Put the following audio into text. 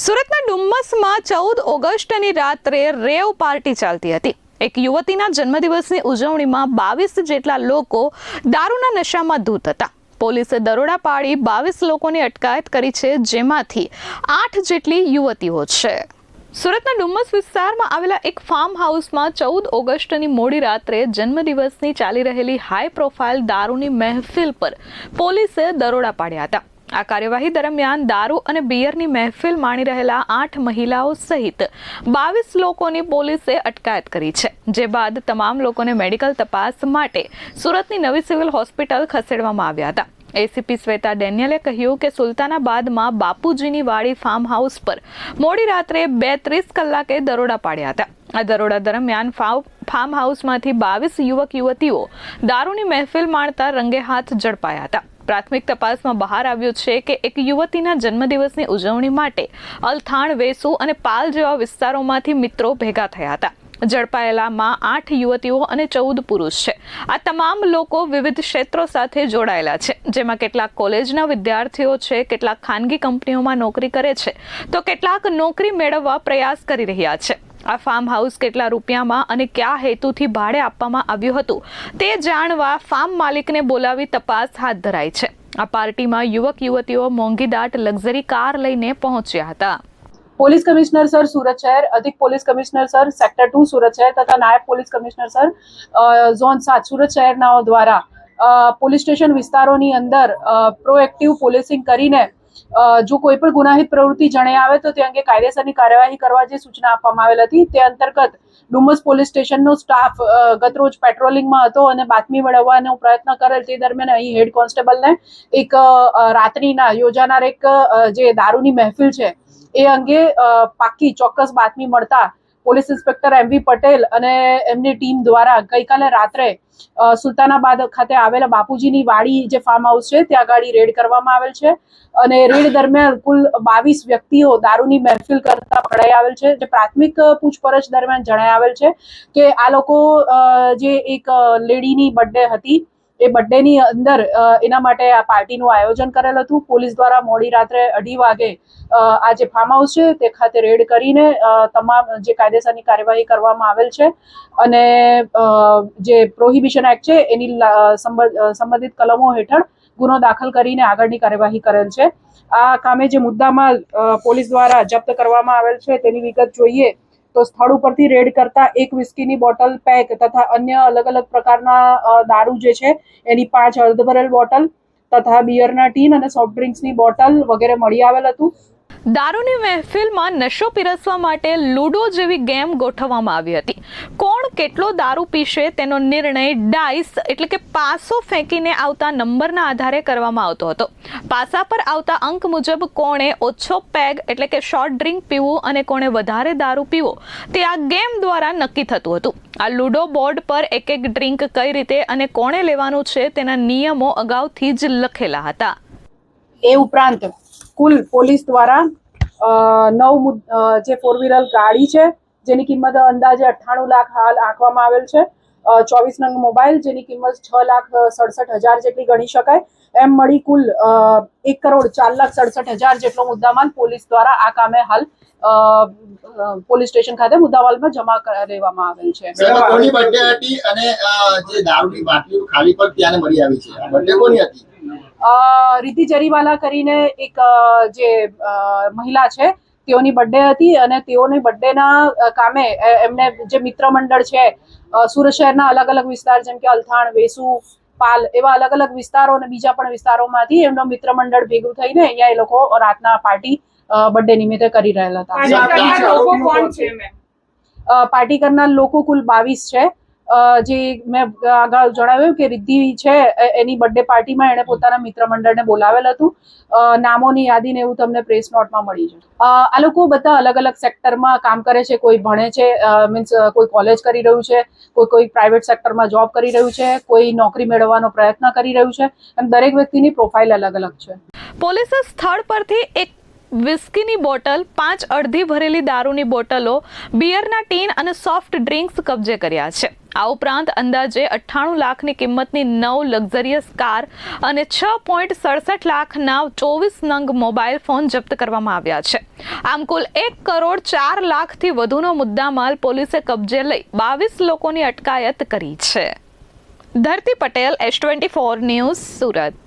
સુરતના ડુમ્મસમાં 14 ઓગસ્ટની રાત્રે રેવ પાર્ટી ચાલતી હતી। એક યુવતીના જન્મદિવસની ઉજવણીમાં 22 જેટલા લોકો દારૂના નશામાં ધૂત હતા। પોલીસે દરોડા પાડી 22 લોકોની અટકાયત કરી છે, જેમાંથી 8 જેટલી યુવતીઓ છે। સુરતના ડુમ્મસ વિસ્તારમાં આવેલા એક ફાર્મ હાઉસમાં 14 ઓગસ્ટની મોડી રાત્રે જન્મદિવસની ચાલી રહેલી હાઈ પ્રોફાઇલ દારૂની મહેફિલ પર પોલીસે દરોડા પાડ્યા હતા। આ કાર્યવાહી દરમિયાન દારૂ અને બિયરની મહેફિલ માણી રહેલા 8 મહિલાઓ સહિત 22 લોકોની પોલીસે અટકાયત કરી છે, જે બાદ તમામ લોકોને મેડિકલ તપાસ માટે સુરતની નવી સિવિલ હોસ્પિટલ ખસેડવામાં આવ્યા હતા। એસીપી શ્વેતા ડેનિયલે કહ્યું કે સુલતાનાબાદમાં બાપુજીની વાડી ફાર્મ હાઉસ પર મોડી રાત્રે 2:30 કલાકે દરોડા પાડ્યા હતા। આ દરોડા દરમિયાન ફાર્મ હાઉસમાંથી 22 યુવક યુવતીઓ દારૂની મહેફિલ માણતા રંગે હાથ ઝડપાયા હતા। પ્રાથમિક તપાસમાં બહાર આવ્યું છે કે એક યુવતીના જન્મદિવસની ઉજવણી માટે અલથાણ, વેસુ અને પાલ જેવા વિસ્તારોમાંથી મિત્રો ભેગા થયા હતા। ઝડપાયેલામાં 8 યુવતીઓ અને 14 પુરુષ છે। આ તમામ લોકો વિવિધ ક્ષેત્રો સાથે જોડાયેલા છે, જેમાં કેટલાક કોલેજના વિદ્યાર્થીઓ છે, કેટલાક ખાનગી કંપનીઓમાં નોકરી કરે છે, તો કેટલાક નોકરી મેળવવા પ્રયાસ કરી રહ્યા છે। આ ફાર્મ હાઉસ કેટલા રૂપિયામાં અને કયા હેતુથી ભાડે આપવામાં આવ્યું હતું તે જાણવા ફાર્મ માલિકને બોલાવી તપાસ હાથ ધરાઈ છે। આ પાર્ટીમાં યુવક યુવતીઓ મોંઘીદાટ લક્ઝરી કાર લઈને પહોંચ્યા હતા। पुलिस कमिश्नर सर सूरत शहर, अधिक पुलिस कमिश्नर सर सेक्टर 2 सूरत शहर तथा नायब पुलिस कमिश्नर सर जोन 7 सूरत शहरनाओ द्वारा પોલીસ સ્ટેશન વિસ્તારોની અંદર પ્રોએક્ટિવ પોલીસિંગ કરીને જો કોઈ પણ ગુનાહિત પ્રવૃત્તિ જણાઈ આવે તો તે અંગે કાયદેસરની કાર્યવાહી કરવા જે સૂચના આપવામાં આવેલ હતી, તે અંતર્ગત ડુમ્મસ પોલીસ સ્ટેશનનો સ્ટાફ ગતરોજ પેટ્રોલિંગમાં હતો અને બાતમી મેળવવાનો પ્રયત્ન કરેલ। તે દરમિયાન અહીં હેડ કોન્સ્ટેબલને એક રાત્રિના યોજાનાર એક જે દારૂની મહેફિલ છે એ અંગે પાકી ચોક્કસ બાતમી મળતા પોલીસ ઇન્સ્પેક્ટર MV પટેલ અને એમની ટીમ દ્વારા ગઈકાલે રાત્રે સુલતાનાબાદ ખાતે આવેલા બાપુજીની વાડી જે ફાર્મ હાઉસ છે ત્યાં ગાડી રેડ કરવામાં આવેલ છે અને રેડ દરમિયાન કુલ 22 વ્યક્તિઓ દારૂની મહેફિલ કરતા પકડાઈ આવેલ છે। જે પ્રાથમિક પૂછપરછ દરમિયાન જણાઈ આવેલ છે કે આ લોકો જે એક લેડીની બર્થડે હતી એ બર્થડેની અંદર એના માટે આ પાર્ટીનું આયોજન કરેલ હતું। પોલીસ દ્વારા મોડી રાત્રે 2:30 વાગે આ જે ફાર્મ હાઉસ છે તે ખાતે રેડ કરીને તમામ જે કાયદેસરની કાર્યવાહી કરવામાં આવેલ છે અને જે પ્રોહિબિશન એક્ટ છે એની સંબંધિત કલમો હેઠળ ગુનો દાખલ કરીને આગળની કાર્યવાહી કરેલ છે। આ કામે જે મુદ્દામાલ પોલીસ દ્વારા જપ્ત કરવામાં આવેલ છે તેની વિગત જોઈએ તો સ્થળ ઉપરથી રેડ કરતા એક વિસ્કીની બોટલ પેક તથા અન્ય અલગ અલગ પ્રકારના દારૂ જે છે એની 5 અર્ધભરેલ બોટલ તથા બિયરના ટીન અને સોફ્ટ ડ્રિંક્સની બોટલ વગેરે મળી આવેલ હતું। દારૂની મહેફિલમાં નશો પીરસવા માટે લૂડો જેવી ગેમ ગોઠવવામાં આવી હતી। કોણ કેટલો દારૂ પીશે તેનો નિર્ણય ડાઇસ એટલે કે પાસો ફેંકીને આવતા નંબરના આધારે કરવામાં આવતો હતો। પાસા પર આવતા અંક મુજબ કોણે ઓછો પેગ એટલે કે શોર્ટ ડ્રિંક પીવું અને કોણે વધારે દારૂ પીવો તે આ ગેમ દ્વારા નક્કી થતું હતું। આ લૂડો બોર્ડ પર એક એક ડ્રિંક કઈ રીતે અને કોણે લેવાનું છે તેના નિયમો અગાઉથી જ લખેલા હતા। એ ઉપરાંત કુલ પોલીસ દ્વારા 9 જે 4 વ્હીલર ગાડી છે જેની કિંમત અંદાજે 98 લાખ હાલ આંકવામાં આવેલ છે, 24 નંગ મોબાઈલ જેની કિંમત 6,67,000 જેટલી ગણી શકાય, એમ મળી કુલ 1,04,67,000 જેટલો મુદ્દામાલ પોલીસ દ્વારા આ કામે હાલ પોલીસ સ્ટેશન ખાતે મુદ્દામાલમાં જમા લેવામાં આવેલ છે। કોની બર્થડે હતી અને જે દારૂની બાટલીઓ ખાલી પર ત્યાં મળી આવી છે, આ બર્થડે કોની હતી? રીતિ જરીવાલા કરીને એક જે મહિલા છે તેઓની બર્થડે હતી અને તેઓની બર્થડેના કામે એમને જે મિત્ર મંડળ છે સુરત શહેરના અલગ અલગ વિસ્તાર જેમ કે અલથાણ, વેસુ, પાલ એવા અલગ અલગ વિસ્તારો અને બીજા પણ વિસ્તારોમાંથી એમનો મિત્ર મંડળ ભેગું થઈને અહીંયા એ લોકો રાતના પાર્ટી બર્થડે નિમિત્તે કરી રહેલા હતા। પાર્ટી કરનાર લોકો કુલ 22 છે। જે મેં આગળ જણાવ્યું કે રિદ્ધિ છે એની બર્થડે પાર્ટીમાં એણે પોતાના મિત્ર મંડળને બોલાવેલ હતું। નામોની યાદી ને એવું તમને પ્રેસ નોટમાં મળી જાય। આ લોકો બધા અલગ અલગ સેક્ટરમાં કામ કરે છે, કોઈ ભણે છે મીન્સ કોઈ કોલેજ કરી રહ્યું છે, કોઈ પ્રાઇવેટ સેક્ટરમાં જોબ કરી રહ્યું છે, કોઈ નોકરી મેળવવાનો પ્રયત્ન કરી રહ્યું છે, એમ દરેક વ્યક્તિની પ્રોફાઇલ અલગ અલગ છે। પોલીસે સ્થળ પરથી એક વિસ્કીની બોટલ, 5 અડધી ભરેલી દારૂની બોટલો, બિયરના ટીન અને સોફ્ટ ડ્રિંક્સ કબજે કર્યા છે. આ ઉપરાંત અંદાજે 98 લાખની કિંમતની 9 લક્ઝરિયસ કાર અને 6.67 લાખના 24 નંગ મોબાઈલ ફોન જપ્ત કરવામાં આવ્યા છે. આમ કુલ 1 કરોડ 4 લાખથી વધુનો મુદ્દામાલ પોલીસે કબજે લઈ 22 લોકોની અટકાયત કરી છે. ધરતી પટેલ, S24 ન્યૂઝ, સુરત.